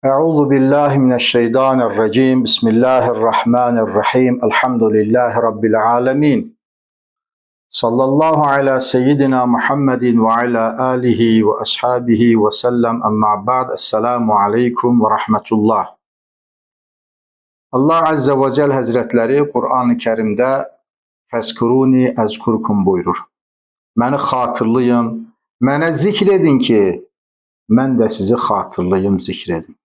Euzu billahi mineşşeytanirracim. Bismillahirrahmanirrahim. Elhamdülillahi rabbil alamin. Sallallahu ala seyyidina Muhammedin ve ala alihi ve ashabihi ve sellem. Amma ba'd. Esselamu aleyküm ve rahmetullah. Allah Azze ve Celle Hazretleri Kur'an-ı Kerim'de "Fezkuruni ezkurkum" buyurur. Məni xatırlayın, mənə zikr edin ki, mən də sizi xatırlayım, zikr edin.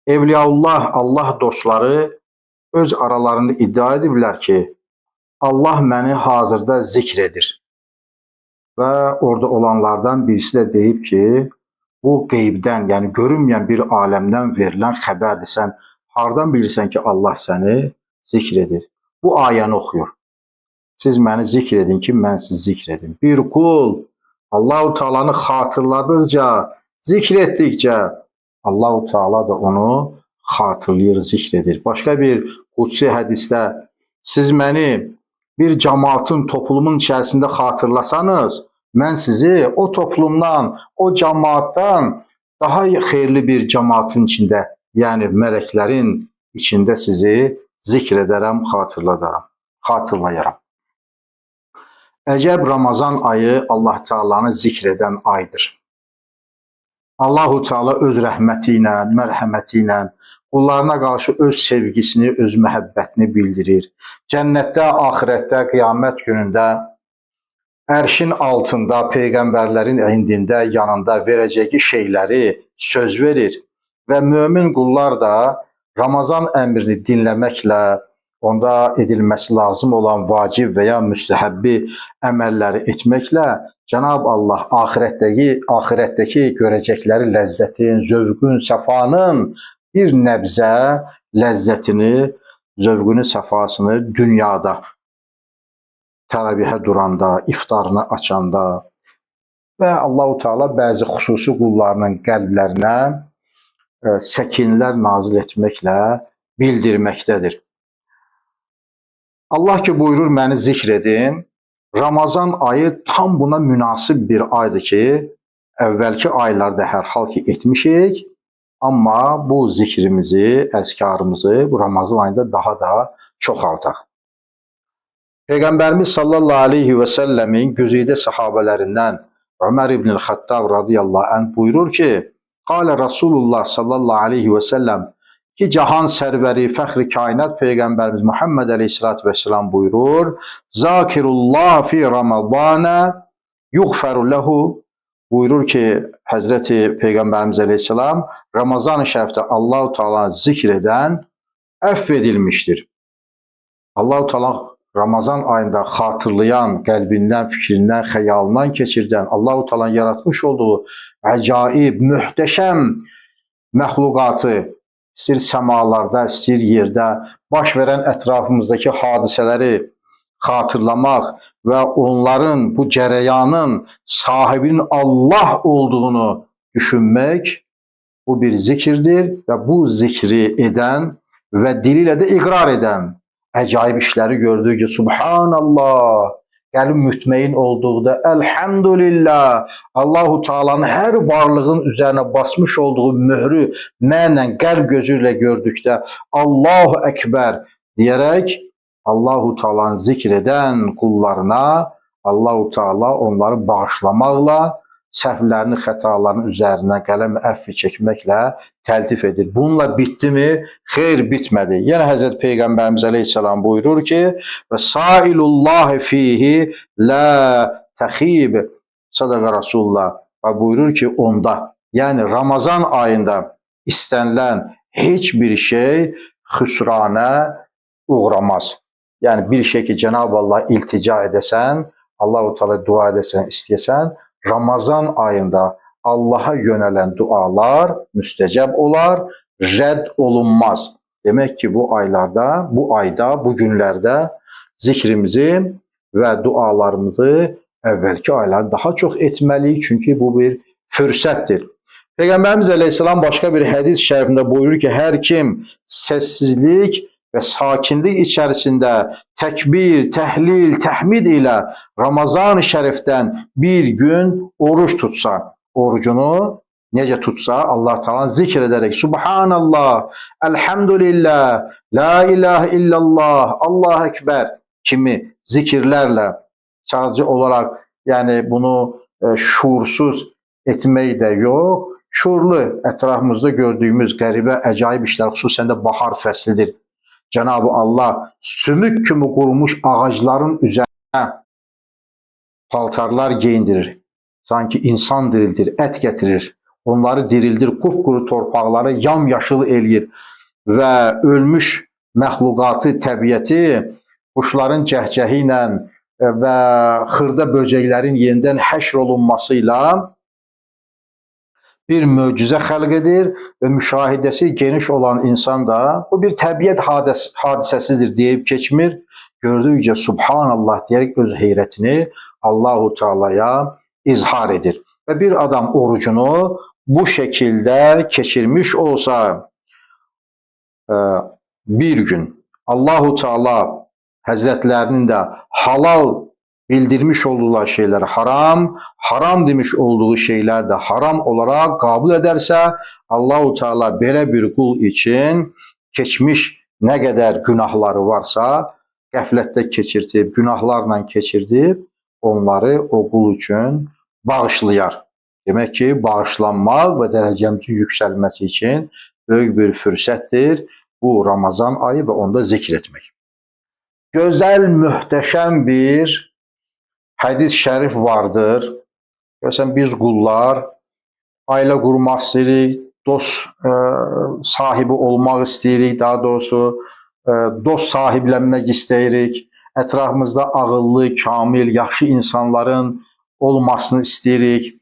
Evliyaullah, Allah dostları öz aralarında iddia ediblər ki, Allah məni hazırda zikr edir. Və orada olanlardan birisi də deyib ki, bu qeybdən, yəni görünməyən bir aləmdən verilən xəbərdir. Sən hardan bilirsən ki, Allah səni zikr edir? Bu ayəni oxuyur. Siz məni zikr edin ki, mən sizi zikr edim. Bir qul Allah-u Teala'nı xatırladıkca, zikr etdikcə, Allah-u Teala da onu xatırlayır, zikr edir. Başqa bir qudsi hədisdə siz məni bir cəmaatın, toplumun içərisində xatırlasanız, mən sizi o toplumdan, o cəmaatdan daha xeyirli bir cəmaatın içində, yəni mələklərin içində sizi zikr edərəm, xatırlayaram. Əcəb Ramazan ayı Allah Teala'nı zikr edən aydır. Allah-u Teala öz rəhməti ilə, mərhəməti ilə qullarına qarşı öz sevgisini, öz məhəbbətini bildirir. Cənnətdə, axirətdə, qiyamət günündə, ərşin altında, peyğəmbərlərin indində, yanında verəcəyi şeyləri söz verir. Və mömin qullar da Ramazan əmrini dinləməklə, onda edilməsi lazım olan vacib və ya müstəhəbbi əməlləri etməklə Cənab Allah axirətdəki görəcəkləri ləzzətin, zövqün, səfanın bir nəbzə ləzzətini, zövqünü, səfasını dünyada təravihə duranda, iftarını açanda və Allah-u Teala bəzi xüsusi qullarının qəlblərinə səkinlər nazil etməklə bildirməkdədir. Allah ki buyurur, məni zikr edin. Ramazan ayı tam buna münasib bir aydır ki, əvvəlki aylarda hər hal ki etmişik, amma bu zikrimizi, əzkarımızı bu Ramazan ayında daha da çoxaldaq. Peyğəmbərimiz sallallahu aleyhi və səlləmin güzide sahabələrindən Ömər ibn-i Xəttab radiyallahu anh buyurur ki, qalə Rasulullah sallallahu aleyhi və səlləm ki, cahan sərvəri, fəxri kainat Peyğəmbərimiz Muhammed aleyhissalatü vesselam buyurur, Zakirullah fi Ramazana yuğferu lehu, buyurur ki, Həzrəti Peyğəmbərimiz aleyhissalam Ramazan-ı şərifdə Allah-u Teala zikr edən əfv edilmişdir. Allah-u Teala Ramazan ayında xatırlayan, qəlbindən, fikrindən, xəyalından keçirdən, Allah-u Teala'nın yaratmış olduğu əcaib, möhtəşəm məxluqatı, istir səmalarda, istir yerdə baş verən ətrafımızdakı hadisələri xatırlamaq və onların, bu cərəyanın sahibinin Allah olduğunu düşünmək, bu bir zikirdir və bu zikri edən və dili ilə də iqrar edən, əcaib işləri gördüyü ki, Subhanallah, qəlb mütməyin olduqda, Elhamdülillah, Allah-u Teala'nın hər varlığın üzərinə basmış olduğu mührü mənlə, qəlb gözü ilə gördükdə, Allahu Ekber deyərək, Allah-u Teala'nı zikr edən qullarına Allah-u Teala onları bağışlamaqla, səhvlərini, xətalarını üzərinə qələm əfvi çəkməklə təltif edir. Bununla bitdi mi? Xeyr, bitmədi. Yəni Həzrət Peyğəmbərimiz aleyhissalam buyurur ki, və sailullahi fihi la təxib, sadaqa Rasulullah, və buyurur ki, onda, yəni Ramazan ayında istənilən heç bir şey xüsranə uğramaz. Yəni bir şey ki, Cenab-ı Allah iltica edəsən, Allah-u Teala dua edəsən, istəyəsən, Ramazan ayında Allaha yönələn dualar müstəcəb olar, rədd olunmaz. Demək ki, bu aylarda, bu günlərdə zikrimizi və dualarımızı əvvəlki aylarda daha çox etməliyik, çünki bu bir fürsətdir. Peyğəmbərimiz əleyhissalam başqa bir hədis şərifində buyurur ki, hər kim səssizlik və sakinlik içərisində təkbir, təhlil, təhmid ilə Ramazan-ı şərifdən bir gün oruç tutsa, orucunu necə tutsa, Allah Teala zikr edərək Subhanallah, Elhamdülillah, La ilahe illallah, Allah Ekber kimi zikirlərlə sadəcə olaraq, yəni bunu şuursuz etmək də yox, şuurlu ətrafımızda gördüyümüz qəribə, əcaib işlər, xüsusən də bahar fəslidir. Cenab-ı Allah sümük kimi qurumuş ağacların üzərinə paltarlar geyindirir. Sanki insan dirildir, ət gətirir. Onları dirildir, qupquru torpaqları yamyaşıl eləyir və ölmüş məxluqatı, təbiəti quşların cəhcəhi ilə və xırda böcəklərin yenidən həşr olunması ilə bir möcüzə xəlq edir və müşahidəsi geniş olan insan da bu bir təbiət hadisəsidir deyib keçmir. Gördükcə Subhanallah deyərək öz heyrətini Allahu Teala'ya izhar edir. Və bir adam orucunu bu şəkildə keçirmiş olsa bir gün Allahu Teala Həzrətlərinin də halal bildirmiş olduğu şeyler haram, haram demiş olduğu şeyler de haram olarak kabul ederse Allahu Teala belə bir qul için keçmiş ne kadar günahları varsa qəflətdə keçirtib, günahlarla keçirdib onları o qul için bağışlayar. Demək ki, bağışlanmaq və dərəcəmizin yüksəlməsi için böyük bir fürsətdir bu Ramazan ayı və onda zikr etmək. Gözəl, möhtəşəm bir hədis şərif vardır. Görsən biz qullar ailə qurmaq istəyirik, dost sahibi olmaq istəyirik, daha doğrusu dost sahiblənmək istəyirik. Ətrafımızda ağıllı, kamil, yaxşı insanların olmasını istəyirik.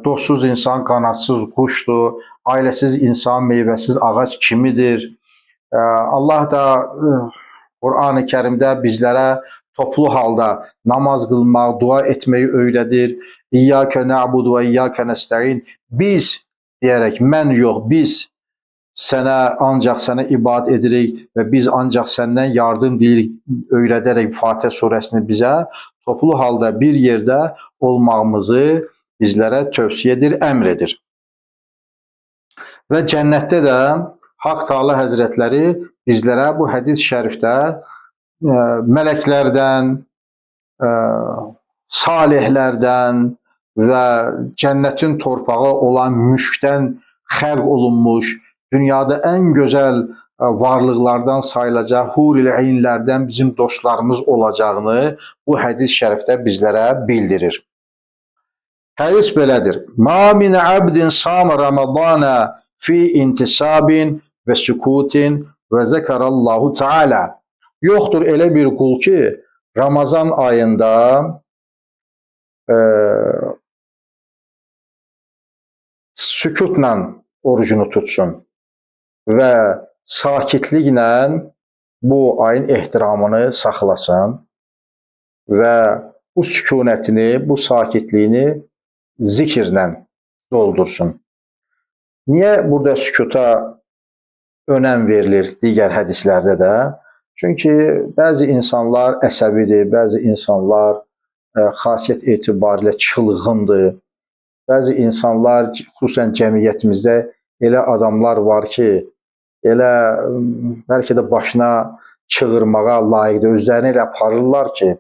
Dostsuz insan qanadsız quşdur, ailəsiz insan meyvəsiz ağac kimidir. Allah da Qur'an-ı Kərimdə bizlərə toplu halda namaz qılmaq, dua etməyi öyrədir. İyyəkə na'budu və iyyəkə nəstəin. Biz deyərək, mən yox, biz ancaq sənə ibadət edirik və biz ancaq səndən yardım deyirik, öyrədərək Fatihə surəsini bizə toplu halda bir yerdə olmağımızı bizlərə tövsiyə edir, əmr edir. Və cənnətdə də Haqq Teala Həzrətləri bizlərə bu hədis şərifdə mələklərdən, salihlərdən və cənnətin torpağı olan müşkdən xəlq olunmuş, dünyada ən gözəl varlıqlardan sayılacaq huril eynlərdən bizim dostlarımız olacağını bu hədis şərifdə bizlərə bildirir. Hədis belədir. Ma min abdin sama Ramadana fi intisabin və sükutin və zəkarallahu Teala. Yoxdur elə bir qul ki, Ramazan ayında sükutla orucunu tutsun və sakitliklə bu ayın ehtiramını saxlasın və bu sükunətini, bu sakitliyini zikirlə doldursun. Niyə burada sükuta önəm verilir digər hədislərdə də? Çünki bəzi insanlar əsəbidir, bəzi insanlar xasiyyət etibarilə çılğındır. Bəzi insanlar, xüsusən cəmiyyətimizdə elə adamlar var ki, elə bəlkə də başına çığırmağa layiqdir. Özlərini elə aparırlar ki,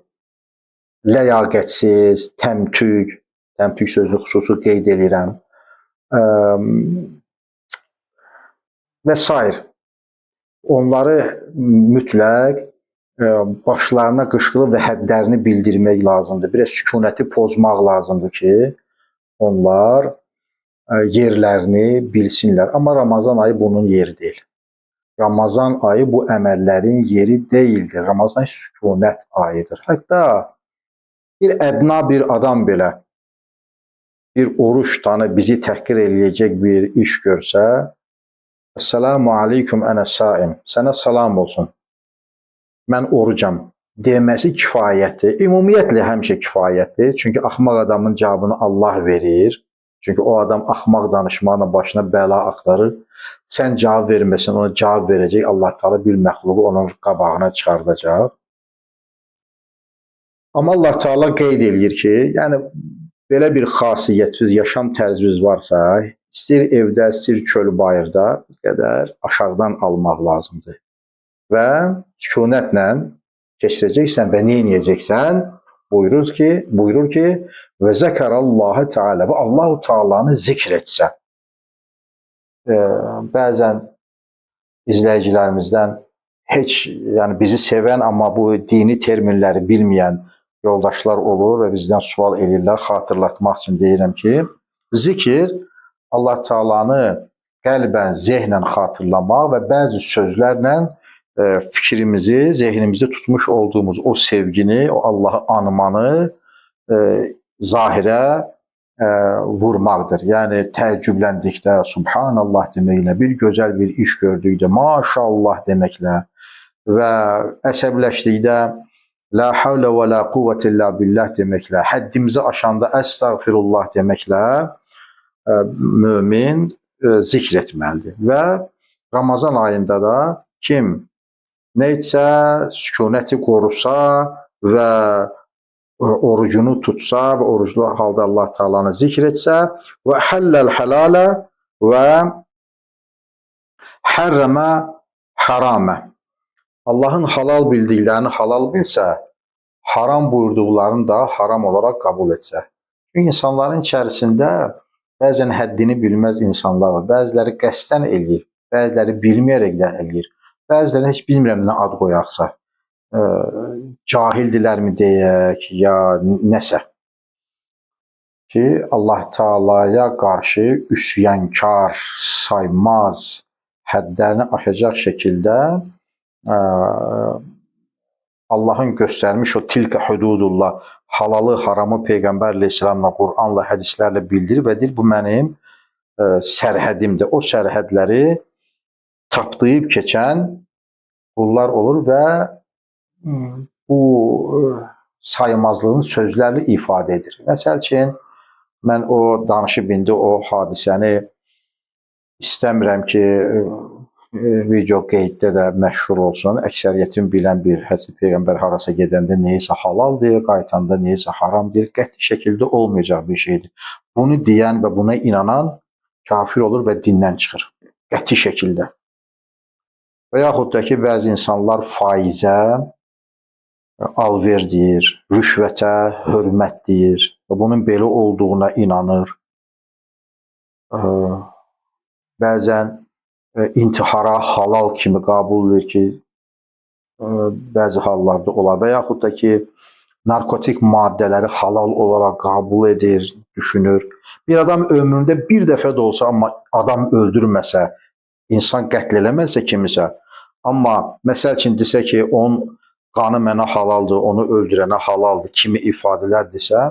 ləyaqətsiz, təmtük sözü xüsusu qeyd edirəm və s. Onları mütləq başlarına qışqılı və həddlərini bildirmək lazımdır. Bir sükunəti pozmaq lazımdır ki, onlar yerlərini bilsinlər. Amma Ramazan ayı bunun yeri deyil. Ramazan ayı bu əməllərin yeri deyildir. Ramazan ayı sükunət ayıdır. Hətta bir ədna bir adam belə bir oruç tanı bizi təhqir eləyəcək bir iş görsə, Esselamu aleyküm ənə saim. Sənə salam olsun. Mən orucam deməsi kifayətdir. Ümumiyyətlə həmişə kifayətdir. Çünki axmaq adamın cavabını Allah verir. Çünki o adam axmaq danışmaqla başına bəla axtarır. Sən cavab verməsən, ona cavab verəcək. Allah Teala bir məxluqu onun qabağına çıxardacaq. Amma Allah Teala qeyd eləyir ki, yəni belə bir xasiyyətiniz, yaşam tərziniz varsa, istər evdə, istər çöl bayırda bir qədər aşağıdan almaq lazımdır. Və sükunətlə keçirəcəksən və nə edəcəksən? Buyurur ki, və zəkərəllahə Teala və Allahu Teala'nı zikr etsə. Bəzən izləyicilərimizdən heç, yəni bizi sevən, amma bu dini terminləri bilməyən yoldaşlar olur və bizdən sual edirlər. Xatırlatmaq üçün deyirəm ki, zikir Allah Teala'nı qəlbən, zehnən xatırlamaq və bəzi sözlərlə fikrimizi, zehnimizdə tutmuş olduğumuz o sevgini, o Allahı anmanı zahirə vurmaqdır. Yəni təəccübləndikdə Subhanallah deməklə, bir gözəl bir iş gördükdə Maşallah deməklə və əsəbləşdikdə La havlə və la quvvətə illə billah deməklə, həddimizi aşanda əstəğfirullah deməklə mömin zikr etməlidir. Və Ramazan ayında da kim nə etsə, sükunəti qorusa və orucunu tutsa və oruclu halda Allah Teala'nı zikr etsə və həlləl halalə və hərrəmə haramə. Allahın halal bildiklərini halal bilsə, haram buyurduqlarını da haram olaraq qəbul etsə. Çünki insanların içərisində bəzən həddini bilməz insanlar var. Bəziləri qəsdən eləyir, bəziləri bilməyərəkdən eləyir. Bəziləri heç bilmirəm nə ad qoyaqsa. Cahildilərmi deyək, ya nəsə. Ki, Allah Teala'ya qarşı üsyankar, saymaz, həddlərini aşacaq şəkildə Allahın göstərmiş o tilkə hududullah, halalı, haramı Peyğəmbər əleyhissalamla, Qur'anla, hədislərlə bildirir və deyir, bu mənim sərhədimdir. O sərhədləri tapdıyıb keçən qullar olur və bu saymazlığın sözlərlə ifadə edir. Məsəl üçün, mən o danışıb indi o hadisəni istəmirəm ki, video qeyddə də məşhur olsun. Əksəriyyətin bilən bir Həzrəti Peyğəmbər harasa gedəndə neysə halal deyir, qayıtanda neysə haram deyir. Qəti şəkildə olmayacaq bir şeydir. Bunu deyən və buna inanan kafir olur və dindən çıxır. Qəti şəkildə. Və yaxud da ki, bəzi insanlar faizə alver deyir, rüşvətə hörmət deyir və bunun belə olduğuna inanır. Bəzən intihara halal kimi qəbul edir ki, bəzi hallarda olar və yaxud da ki, narkotik maddələri halal olaraq qəbul edir, düşünür. Bir adam ömründə bir dəfə də olsa, amma adam öldürməsə, insan qətl eləməsə kimisə, amma məsəl üçün desə ki, onun qanı mənə halaldır, onu öldürənə halaldır kimi ifadələr desə,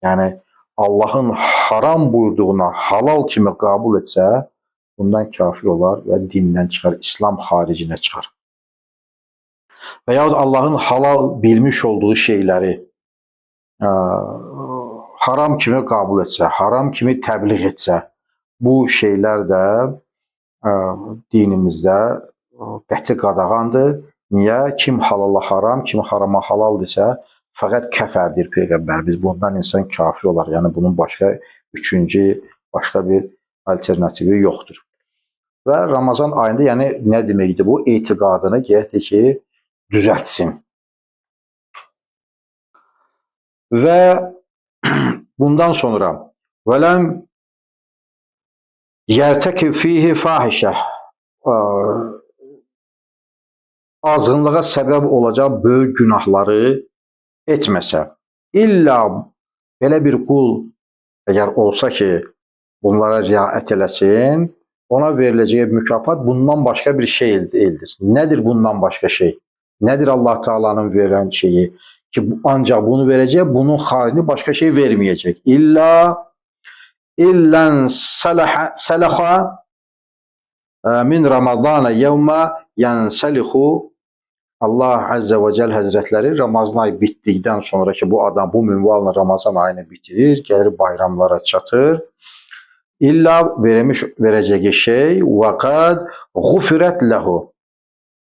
yəni Allahın haram buyurduğuna halal kimi qəbul etsə, bundan kafir olar və dindən çıxar, İslam xaricinə çıxar. Və yaxud Allahın halal bilmiş olduğu şeyləri haram kimi qəbul etsə, haram kimi təbliğ etsə, bu şeylər də dinimizdə qəti qadağandır. Niyə? Kim halala haram, kim harama halal desə, fəqət kəfərdir Peyğəmbərimiz. Bundan insan kafir olar. Yəni bunun başqa üçüncü, başqa bir alternativi yoxdur. Və Ramazan ayında, yəni nə deməkdir bu? Etiqadını gərəkdir ki, düzəltsin. Və bundan sonra vələm yərtəkib fihi fahişə, azğınlığa səbəb olacaq böyük günahları etməsə, illa belə bir qul əgər olsa ki, bunlara riayət eləsin, ona veriləcəyi mükafat bundan başqa bir şey eldir. Nədir bundan başqa şey? Nədir Allah Teala'nın verən şeyi? Ki ancaq bunu verəcək, bunun xaricində başqa şey verməyəcək. İllən sələxə min Ramazana yevmə yənsəlixu. Allah Əzzə və Cəl Həzrətləri Ramazan ayı bitdikdən sonra ki, bu adam bu minvalla Ramazan ayını bitirir, gəlir bayramlara çatır. İlla verəcəyi şey və qədğufirət ləhu.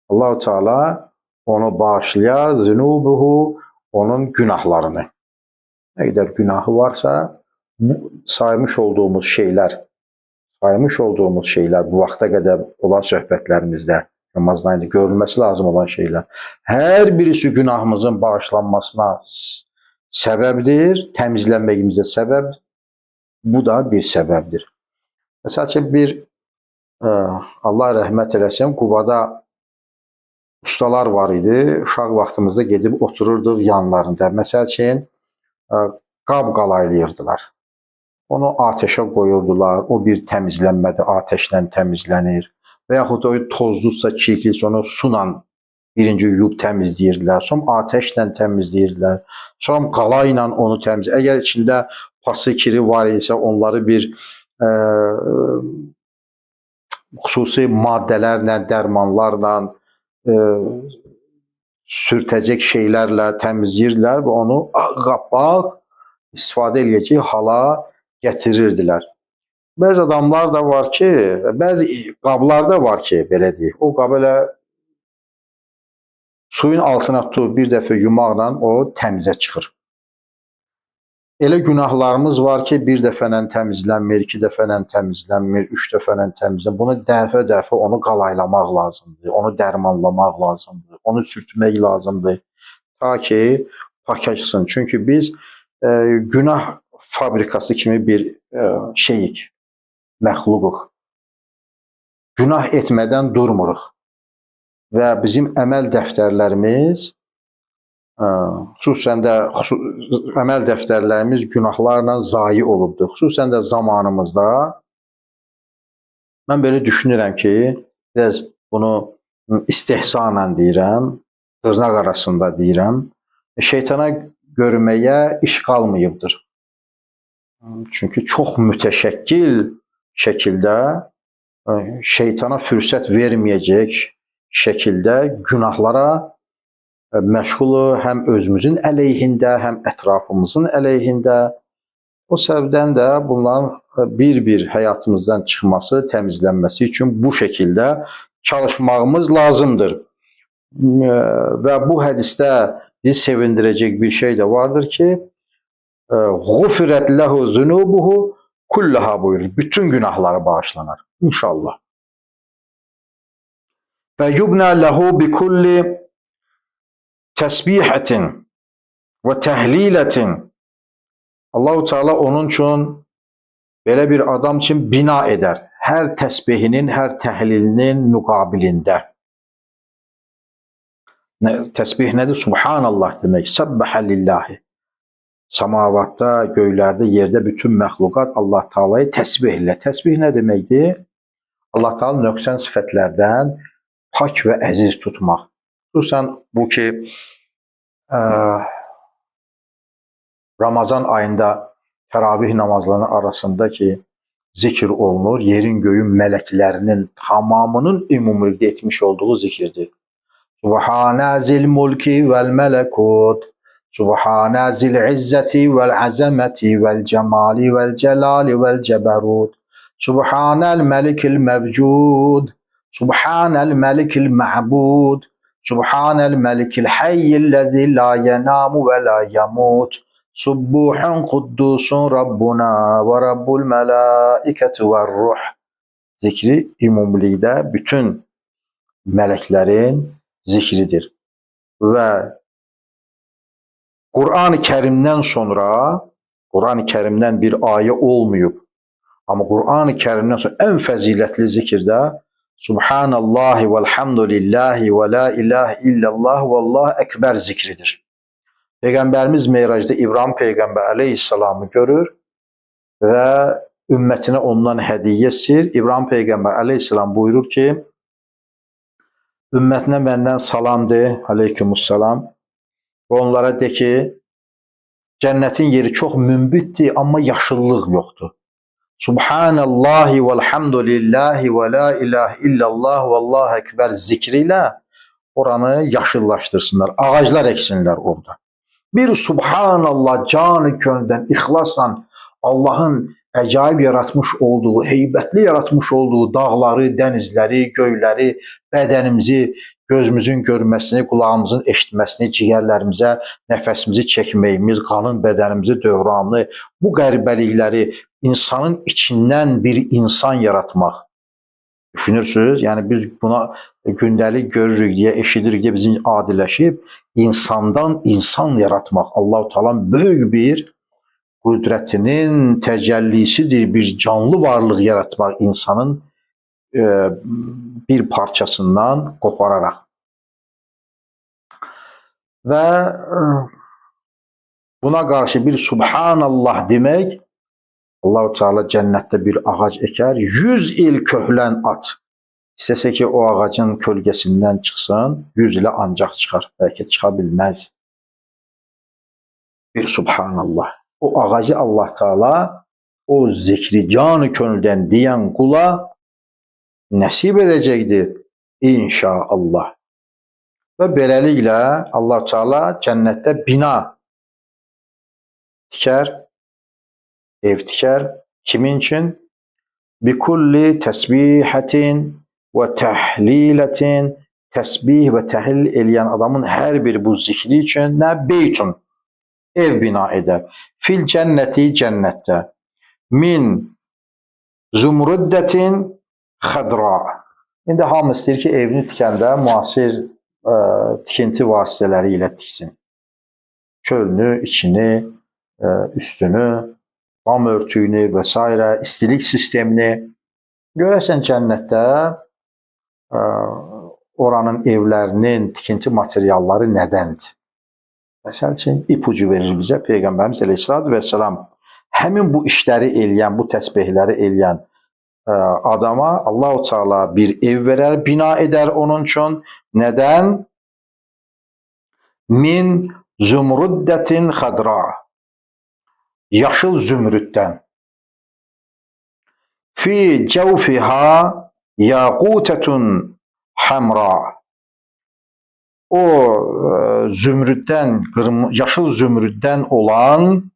Allah-u Teala onu bağışlayar, zünubuhu, onun günahlarını. nə qədər günahı varsa, bu saymış olduğumuz şeylər bu vaxta qədər olan söhbətlərimizdə, Ramazan ayında görülməsi lazım olan şeylər, hər birisi günahımızın bağışlanmasına səbəbdir, təmizlənməyimizə səbəb. Bu da bir səbəbdir. Məsəl üçün Allah rəhmət eləsin, Qubada ustalar var idi. Uşaq vaxtımızda gedib otururduq yanlarında. Məsəl üçün qab qalaylayırdılar. Onu ateşə qoyurdular. O bir təmizlənmədir, ateşlə təmizlənir. Və yaxud o tozludsa, çirkliysə onu sunan birinci yuyub təmizləyirdilər. Sonra ateşlə təmizləyirdilər. Sonra qala ilə onu təmizləyirdilər. Əgər içində pası, kiri var isə onları bir xüsusi maddələrlə, dərmanlarla, sürtəcək şeylərlə təmizləyirdilər və onu ağappaq istifadə edəcək hala gətirirdilər. Bəzi adamlar da var ki, bəzi qablar da var ki, belə deyək, o qab elə suyun altına tutub bir dəfə yumaqla o təmizə çıxır. Elə günahlarımız var ki, bir dəfə ilə təmizlənmir, 2 dəfə ilə təmizlənmir, 3 dəfə ilə təmizlənmir. Bunu dəfə-dəfə onu qalaylamaq lazımdır, onu dərmanlamaq lazımdır, onu sürtmək lazımdır. Ta ki, paklaşsın. Çünki biz günah fabrikası kimi bir şeyik, məxluquq. Günah etmədən durmuruq. Və bizim əməl dəftərlərimiz, xüsusən də əməl dəftərlərimiz günahlarla zayi olubdur. Xüsusən də zamanımızda mən belə düşünürəm ki, biraz bunu istehsanla deyirəm, dırnaq arasında deyirəm, şeytana görməyə iş qalmayıbdır. Çünki çox mütəşəkkil şəkildə şeytana fürsət verməyəcək şəkildə günahlara məşğulu, həm özümüzün əleyhində, həm ətrafımızın əleyhində. O səbəbdən də bunların bir-bir həyatımızdan çıxması, təmizlənməsi üçün bu şəkildə çalışmağımız lazımdır. Və bu hədisdə bizi sevindirəcək bir şey də vardır ki, "Ğufirət lehu zunubuhu kullaha" buyurur. Bütün günahları bağışlanar. İnşallah. Və yubna lehu bi kulli təsbihatin və təhlilətin. Allah-u Teala onun üçün belə bir adam üçün bina edər. Hər təsbihinin, hər təhlilinin müqabilində. Təsbih nədir? Subhanallah demək. Səbbəhə lillahi. Samavatda, göylərdə, yerdə bütün məxluqat Allah Teala'yı təsbih elə. Təsbih nə deməkdir? Allah Teala nöqsən sifətlərdən pak və əziz tutmaq. Xüsusən bu ki, Ramazan ayında təravih namazlarının arasında ki, zikr olunur, yerin göyün mələklərinin tamamının ümumilikdə etmiş olduğu zikirdir. Subhana zil mulki vel melekut, Subhana zil izzeti vel azameti vel cemali vel celali vel ceberut, Subhanel melikil mevcud, Subhanel melikil ma'bud, Subhanel melikil hayyillezi la yenamu ve la yamut, Subbuhun kuddusun Rabbuna ve Rabbul melaiketu ve ruh. Zikri ümumilikdə bütün mələklərin zikridir. Və Qur'an-ı Kərimdən sonra, Qur'an-ı Kərimdən bir ayə olmayıb. Amma Qur'an-ı Kərimdən sonra ən fəzilətli zikirdə Subhanallahi velhamdülillahi ve la ilahe illallah vallahu ekber zikridir. Peyğəmbərimiz Meyracda İbrahim Peyğəmbər əleyhissalamı görür və ümmətinə ondan hədiyyə istir. İbrahim Peyğəmbər əleyhissalam buyurur ki, ümmətinə məndən salam de, aleykümüssalam. Və onlara de ki, cənnətin yeri çox münbitdir, amma yaşıllıq yoxdur. Subhanallahi velhamdülillahi ve la ilahe illallah vallahu ekber zikri ilə oranı yaşıllaşdırsınlar, ağaclar eksinlər orada. Bir subhanallah canı gönüldən, ixlasla Allahın acayip yaratmış olduğu, heybətli yaratmış olduğu dağları, dənizləri, göyləri, bədənimizi, gözümüzün görməsini, qulağımızın eşitməsini, ciyərlərimizə nəfəsimizi çəkməyimiz, qanın bədənimizi dövranını, bu qəribəlikləri insanın içindən bir insan yaratmaq. Düşünürsünüz? Yəni biz buna gündəlik görürük deyə, eşidirik deyə bizim adiləşib, insandan insan yaratmaq Allah-u Teala'nın böyük bir qüdrətinin təcəllisidir, bir canlı varlıq yaratmaq insanın bir parçasından qopararaq. Və buna qarşı bir Subhanallah demək, Allah-u Teala cənnətdə bir ağac əkər, 100 il köhlən at. İstəsə ki, o ağacın kölgəsindən çıxsın, 100 ilə ancaq çıxar, bəlkə çıxa bilməz. Bir Subhanallah. O ağacı Allah Teala o zikri canı könüldən deyən qula nəsib edəcəkdir inşallah. Və beləliklə Allah Teala cənnətdə bina tikər, ev tikər. Kimin üçün? Bikulli təsbihatin və təhlilətin, təsbih və təhlil eləyən adamın hər bir bu zikri üçün nə beytun, ev bina edər. Fil cənnəti, cənnətdə. Min zümrüddətin xədra. İndi hamı istəyir ki, evini tikəndə müasir tikinti vasitələri ilə tiksin. Çölünü, içini, üstünü, qam örtüyünü və s. istilik sistemini. Görəsən cənnətdə oranın evlərinin tikinti materialları nədəndir? Məsəl üçün ipucu verir bizə Peyğəmbərimiz Əleyhissalatu vesselam. Həmin bu işləri eləyən, bu təsbihləri eləyən adama Allah-u Teala bir ev verər, bina edər onun üçün. Nədən? Min zümrüddətin xədra. Yaşıl zümrüddən. Fi cəvfiha yaqutatun hamra. O zümrüddən, yaşıl zümrüddən olan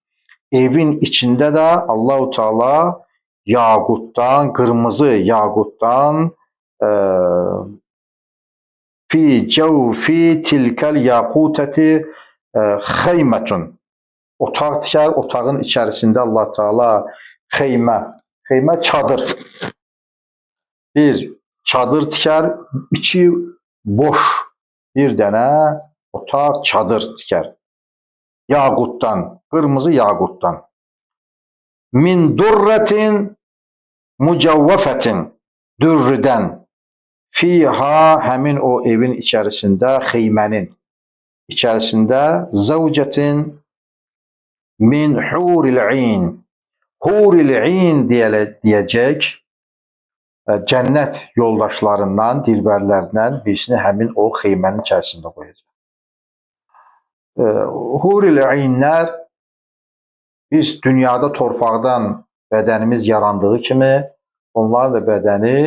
evin içində də Allah-u Teala yaqutdan, qırmızı yaqutdan fi cəvfi tilkəl yaqutəti xeymətun. Otaq tikər, otağın içərisində Allah Teala xeymə çadır. Bir çadır tikər, içi boş bir dənə otaq çadır tikər. Yaqutdan, qırmızı yaqutdan. Min durrətin mücəvvəfətin, dürrüdən. Fiha, həmin o evin içərisində, xeymənin içərisində zəvcətin min huril-in. Huril-in deyəcək, cənnət yoldaşlarından, dilbərlərindən birisini həmin o xeymənin içərisində qoyacaq. Huril-inlər biz dünyada torpaqdan bədənimiz yarandığı kimi, onların da bədəni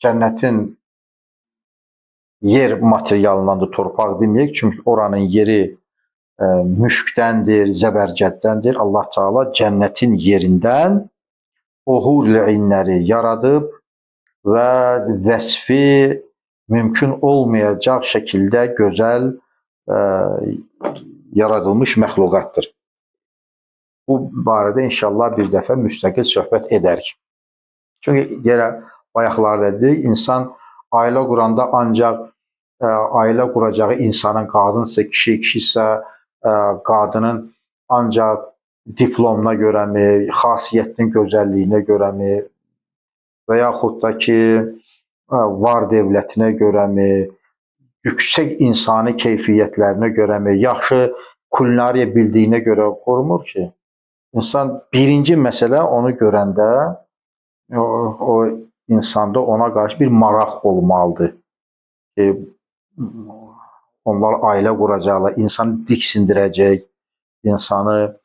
cənnətin yer materialındandır, torpaq deməyək, çünki oranın yeri müşkdəndir, zəbərcəddəndir. Allah Teala cənnətin yerindən o huril-inləri yaradıb və vəsfi mümkün olmayacaq şəkildə gözəl yaradılmış məxluqatdır. Bu barədə inşallah bir dəfə müstəqil söhbət edərik. Çünki yenə bayaqlarda dedik, insan ailə quranda ancaq ailə quracağı insanın qadınsa, kişisə qadının ancaq diplomuna görəmi, xasiyyətinin gözəlliyinə görəmi və yaxud da ki, var dövlətinə görəmi, yüksək insani keyfiyyətlərinə görəmi, yaxşı kulinariya bildiyinə görə qorumur ki, insan birinci məsələ onu görəndə o insanda ona qarşı bir maraq olmalıdır. Onlar ailə quracaqlar, insanı diksindirəcək, insanı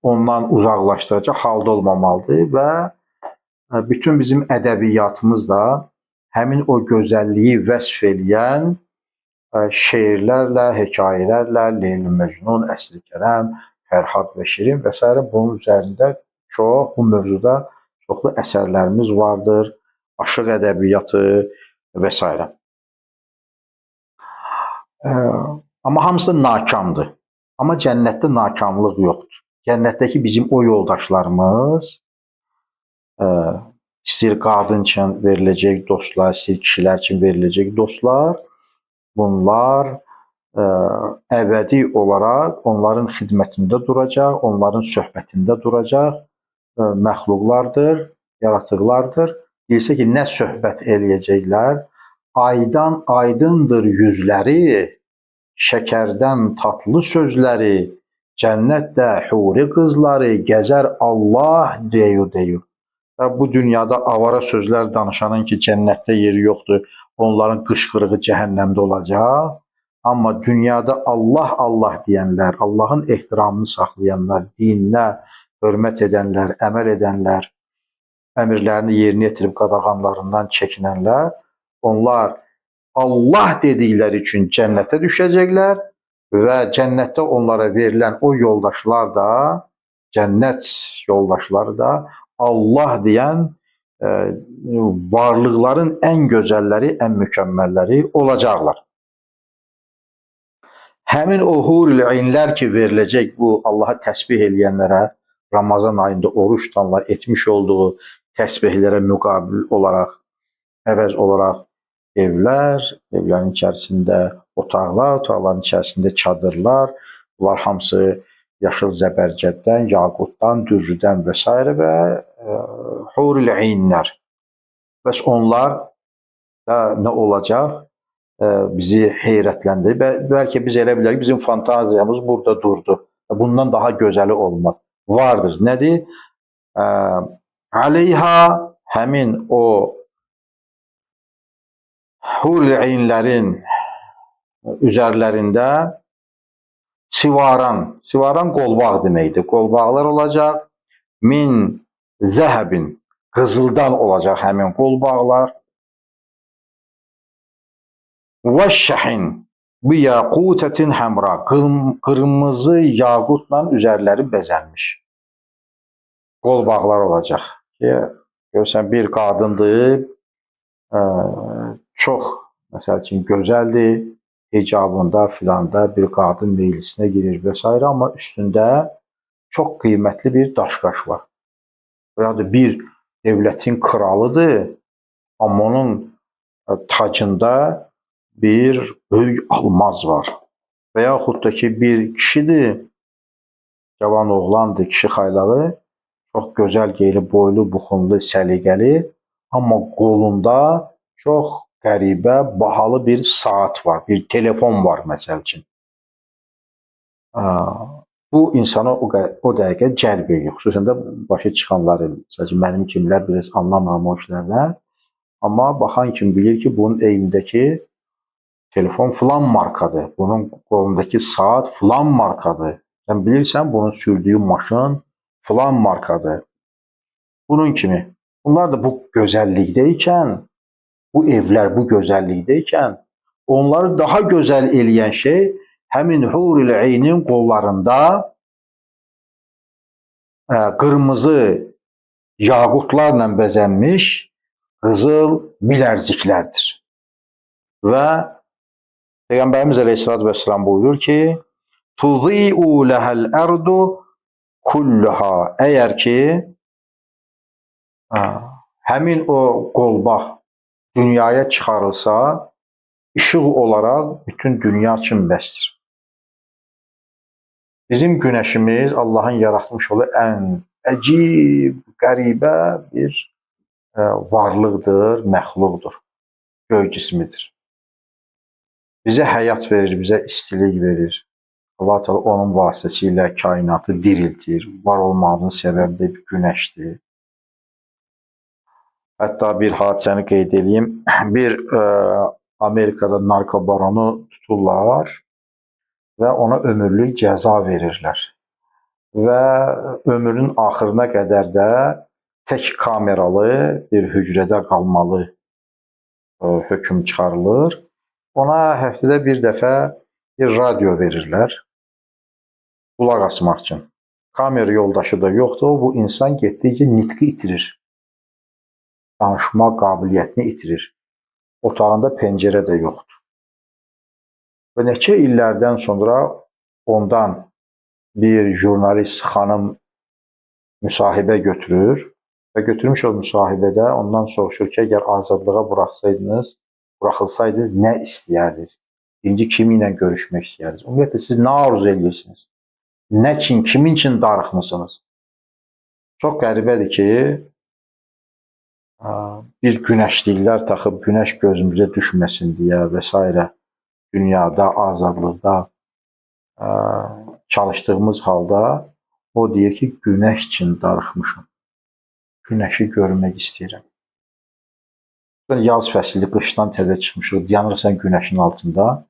ondan uzaqlaşdıracaq halda olmamalıdır və bütün bizim ədəbiyyatımız da həmin o gözəlliyi vəsf eləyən şeirlərlə, hekayələrlə, Leyli Məcnun, Əsr-i Kərəm, Fərhad və Şirin və s. bunun üzərində bu mövzuda çoxlu əsərlərimiz vardır. Aşıq ədəbiyyatı və s. Amma hamısı nakamdır. Amma cənnətdə nakamlıq yoxdur. Cənnətdəki bizim o yoldaşlarımız, istəyir qadın üçün veriləcək dostlar, istəyir kişilər üçün veriləcək dostlar, bunlar əbədi olaraq onların xidmətində duracaq, onların söhbətində duracaq məxluqlardır, yaratıqlardır. Deyilsə ki, nə söhbət eləyəcəklər? Aydan aydındır yüzləri, şəkərdən tatlı sözləri, cənnətdə huri qızları gəzər Allah deyu. Bu dünyada avara sözlər danışanın ki, cənnətdə yeri yoxdur, onların qışqırığı cəhənnəmdə olacaq. Amma dünyada Allah Allah deyənlər, Allahın ehtiramını saxlayanlar, dininə hörmət edənlər, əməl edənlər, əmirlərini yerinə yetirib qadağanlarından çəkinənlər, onlar Allah dedikləri üçün cənnətə düşəcəklər və cənnətdə onlara verilən o yoldaşlar da, cənnət yoldaşları da Allah deyən varlıqların ən gözəlləri, ən mükəmməlləri olacaqlar. Həmin o hurul aynlər ki veriləcək bu Allah'a təsbih eləyənlərə, Ramazan ayında oruç tutanlar etmiş olduğu təsbihlərə müqabil olaraq, əvəz olaraq evlər, evlərin içərisində otaqlar, otaqların içərisində çadırlar, bunlar hamısı yaşıl zəbərcəddən, yaqutdan, dürrüdən və s. və hurul aynlər. Bəs onlar da nə olacaq? Bizi heyrətləndirir. Bəlkə biz elə bilərik, bizim fantaziyamız burada durdu. Bundan daha gözəli olmaz. Vardır. Nədir? Aleyha, həmin o hurul aynlərin üzərlərində sivaran qolbaq deməkdir. Qolbaqlar olacaq. Min zəhəbin, qızıldan olacaq həmin qolbaqlar. Və şəhin bi yaqutətin həmra, qırmızı yaqutla üzərləri bəzənmiş qolbaqlar olacaq. Görürsən, bir qadındır, çox, məsəl üçün, gözəldir, hicabında filanda bir qadın meylisinə girir və s. Amma üstündə çox qiymətli bir daşqaş var. Və ya da bir devlətin kralıdır, amma onun tacında bir böyük almaz var. Və yaxud da ki, bir kişidir, cavan oğlandır, kişi xaylağı, çox gözəl geyili, boylu, buxunlu, səliqəli, amma qolunda çox qəribə, bahalı bir saat var, bir telefon var, məsəl üçün. Bu insana o dəqiqə cəlb edir. Xüsusən də başa çıxanları, mənim kimlər biraz anlamıram o işlərdən. Amma baxan kim bilir ki, bunun eynindəki telefon filan markadır, bunun qolundakı saat filan markadır. Sən bilirsən, bunun sürdüyü maşın filan markadır. Bunun kimi. Bunlar da bu gözəllikdəykən, bu evlər bu gözəllikdəykən, onları daha gözəl eləyən şey həmin hurul aynin qollarında qırmızı yaqutlarla bəzənmiş qızıl bilərziklərdir. Və Peyğəmbərimiz əleyhissalatu vesselam buyurur ki, tuzi'u ləhəl ərdu kulluha. Əgər ki, həmin o qolbaq dünyaya çıxarılsa, işıq olaraq bütün dünya üçün bəsdir. Bizim günəşimiz Allahın yaratmış olduğu ən əcib, qəribə bir varlıqdır, məxluqdur, göy cismidir. Bizə həyat verir, bizə istilik verir. Allah Teala onun vasitəsilə kainatı diriltir. Var olmağının səbəbi də bir günəşdir. Hətta bir hadisəni qeyd edeyim. Bir Amerikada narkobaronu tuturlar və ona ömürlük cəza verirlər. Və ömrünün axırına qədər də tək kameralı bir hücrədə qalmalı hökm çıxarılır. Ona həftədə bir dəfə bir radio verirlər. qulaq asmaq üçün. Kamera yoldaşı da yoxdur. Bu insan getdikcə nitqi itirir. Danışma qabiliyyətini itirir. Otağında pəncərə də yoxdur. Və neçə illərdən sonra ondan bir jurnalist xanım müsahibə götürür və götürmüş o müsahibədə ondan soruşur ki, əgər azadlığa buraxılsaydınız nə istəyərdiniz? Birinci kimi ilə görüşmək istəyərdiniz? Ümumiyyətlə siz nə arzu edirsiniz? Nə üçün, kimin üçün darıxmısınız? Çox qəribədir ki, biz günəşliklər taxıb günəş gözümüzə düşməsin deyə və s. dünyada, azadlıqda çalışdığımız halda o deyir ki, günəş üçün darıxmışam. Günəşi görmək istəyirəm. Yaz fəsli, qışdan təzə çıxmışıq, yanırsan günəşin altında.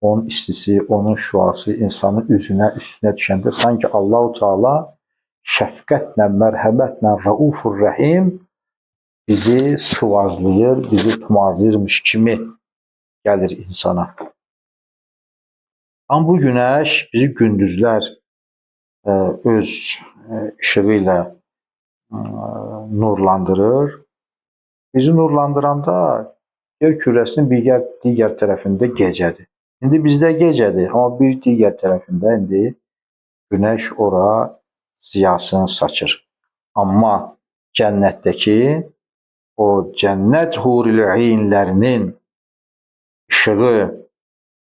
Onun istisi, onun şüası insanın üzünə, üstünə düşəndə sanki Allah-u Teala şəfqətlə, mərhəmətlə, Raufur Rəhim bizi sıvazlayır, bizi tumarlayırmış kimi gəlir insana. Amma bu günəş bizi gündüzlər öz işığı ilə nurlandırır. Bizi nurlandıranda yer kürəsinin digər tərəfində gecədir. İndi bizdə gecədir, amma bir digər tərəfində indi günəş ora ziyasını saçır. Amma cənnətdəki o cənnət hurilərinlərinin işığı,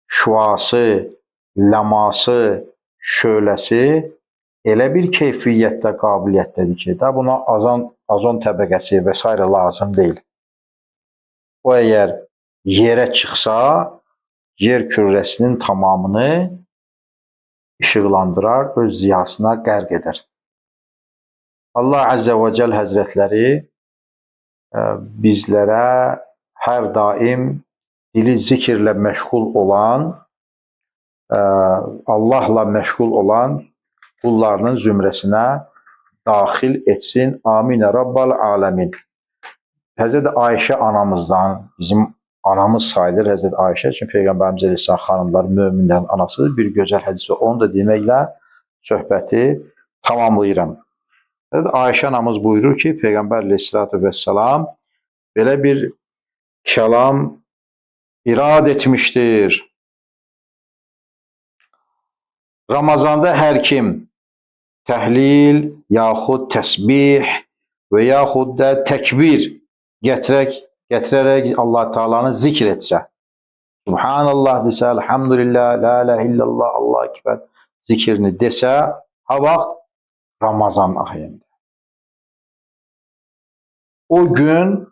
şüası, ləması, şöləsi elə bir keyfiyyətdə, qabiliyyətdədir ki, da buna azon təbəqəsi və s. lazım deyil. O əgər yerə çıxsa, yer kürəsinin tamamını işıqlandırar, öz ziyasına qərq edər. Allah Əzzə və Cəl Həzrətləri bizlərə hər daim dili zikirlə məşğul olan, Allahla məşğul olan qullarının zümrəsinə daxil etsin. Aminə Rabbal aləmin. Həzrət Ayşə anamızdan, bizim anamız sayılır Həzrət Ayşə, çünki Peyğəmbərimiz Əleyhisselam xanımları möminlərin anasıdır. Bir gözəl hədis və onu da deməklə söhbəti tamamlayıram. Həzrət Ayşə anamız buyurur ki, Peyğəmbər Əleyhisselatü Vesselam belə bir kəlam irad etmişdir. Ramazanda hər kim təhlil, yaxud təsbih və yaxud da təkbir gətirərək Allah Teala'nı zikr etsə, Subhanallah desə, Elhamdülillah, La ilahe illallah, Allah ekber zikrini desə, ha vaxt Ramazan ayında. O gün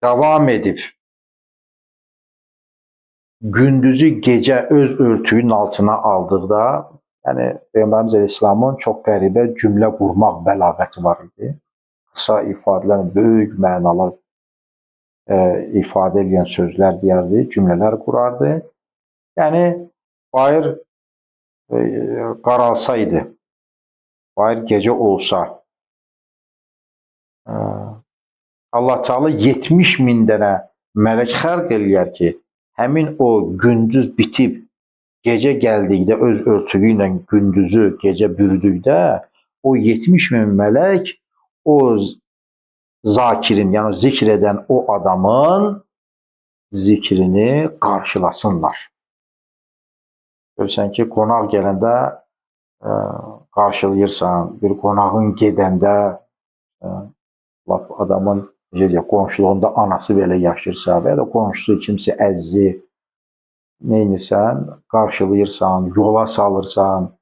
davam edib gündüzü gecə öz örtüyün altına aldıqda, yəni Peyğəmbərimiz Əleyhisselamın çox qəribə cümlə qurmaq bəlağəti var idi. Qısa ifadələr, böyük mənalar ifadə edən sözlər deyərdi, cümlələr qurardı. Yəni bayır qaralsaydı, bayır gecə olsa, Allah Teala 70 min dənə mələk xəlq eləyər ki, həmin o gündüz bitib, gecə gəldikdə öz örtüyü ilə gündüzü gecə bürüdükdə, o 70 min mələk o zakirin, yəni zikr edən o adamın zikrini qarşılasınlar. Görürsən ki, qonaq gələndə qarşılayırsan, bir qonağın gedəndə adamın qonşuluğunda anası belə yaşayırsa və ya da qonşusu kimsə əzizi neynirsən, qarşılayırsan, yola salırsan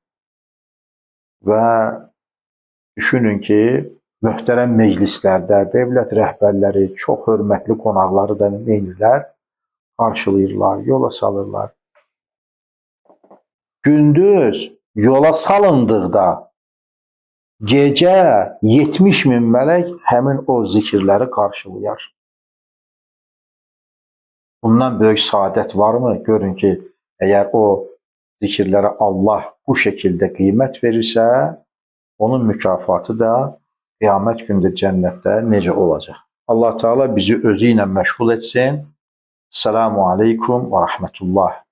və düşünün ki, möhtərəm meclislərdə dövlət rəhbərləri, çox hörmətli qonaqları da neynirlər, qarşılayırlar, yola salırlar. Gündüz yola salındıqda gecə 70 min mələk həmin o zikirləri qarşılayar. Bundan böyük saadət varmı? Görün ki, əgər o zikirlərə Allah bu şəkildə qiymət verirsə, onun mükafatı da qiyamət gündə cənnətdə necə olacaq? Allah Teala bizi özü ilə məşğul etsin. Selamun aleykum və rəhmətullah.